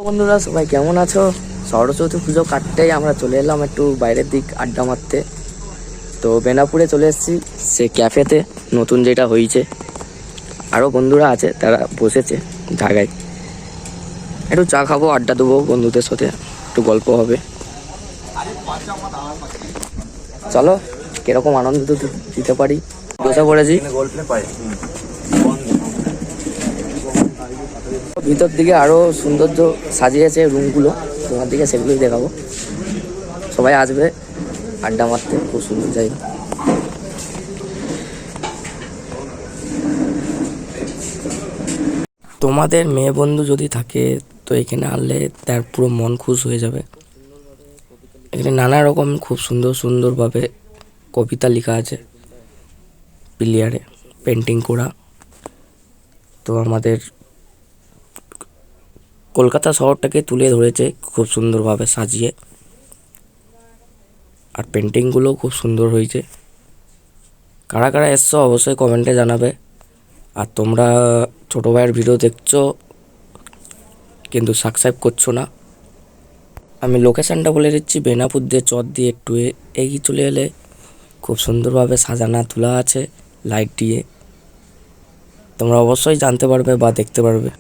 বন্ধুরা সবাই কেমন আছো? সরস্বতী পুজো কাটতেই আমরা চলে এলাম একটু বাইরের দিক আড্ডা মারতে। তো বেনাপুরে চলে এসেছি সে ক্যাফেতে, নতুন যেটা হয়েছে। আরও বন্ধুরা আছে, তারা বসেছে জায়গায়। একটু চা খাবো, আড্ডা দেবো বন্ধুদের সাথে, একটু গল্প হবে। চলো কিরকম আনন্দ দিতে পারি। বসে পড়েছি। ভিতর দিকে আরো সৌন্দর্য সাজিয়েছে রুমগুলো, তোমার দিকে সেগুলোই দেখাবো। সবাই আসবে আড্ডা মারতে, খুব সুন্দর জায়গা। তোমাদের মেয়ে বন্ধু যদি থাকে তো এখানে আনলে তার পুরো মন খুশ হয়ে যাবে। এখানে নানা রকম খুব সুন্দর সুন্দরভাবে কবিতা লেখা আছে, পিলিয়ারে পেন্টিং করা। তো আমাদের কলকাতা শহরটাকে তুলে ধরেছে খুব সুন্দরভাবে সাজিয়ে, আর পেন্টিংগুলো খুব সুন্দর হয়েছে। কারা কারা এসছো অবশ্যই কমেন্টে জানাবে। আর তোমরা ছোটো ভাইয়ের ভিডিও দেখছো কিন্তু সাবস্ক্রাইব করছো না। আমি লোকেশানটা বলে দিচ্ছি, বেনাপুর দিয়ে চর দিয়ে একটু এগিয়ে চলে এলে খুব সুন্দরভাবে সাজানো তোলা আছে লাইট দিয়ে। তোমরা অবশ্যই জানতে পারবে বা দেখতে পারবে।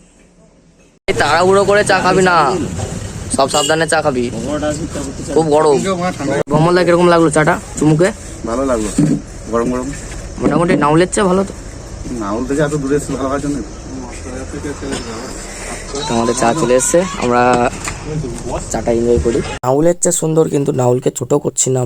তাড়াহুড়ো করে চা খাবি না, সব সাবধানে চা খাবি, খুব গরম। কমলদা কিরকম লাগলো চাটা চুমুকে? ভালো লাগলো, গরম গরম। মোটামুটি নাউলের চেয়ে ভালো তো? নাউল থেকে এত দূরে এসে ভালো হয় জন্য আমাদের চা চলে এসছে, আমরা চাটা এনজয় করি। নাউলের চেয়ে সুন্দর, কিন্তু নাউলকে ছোট করছি না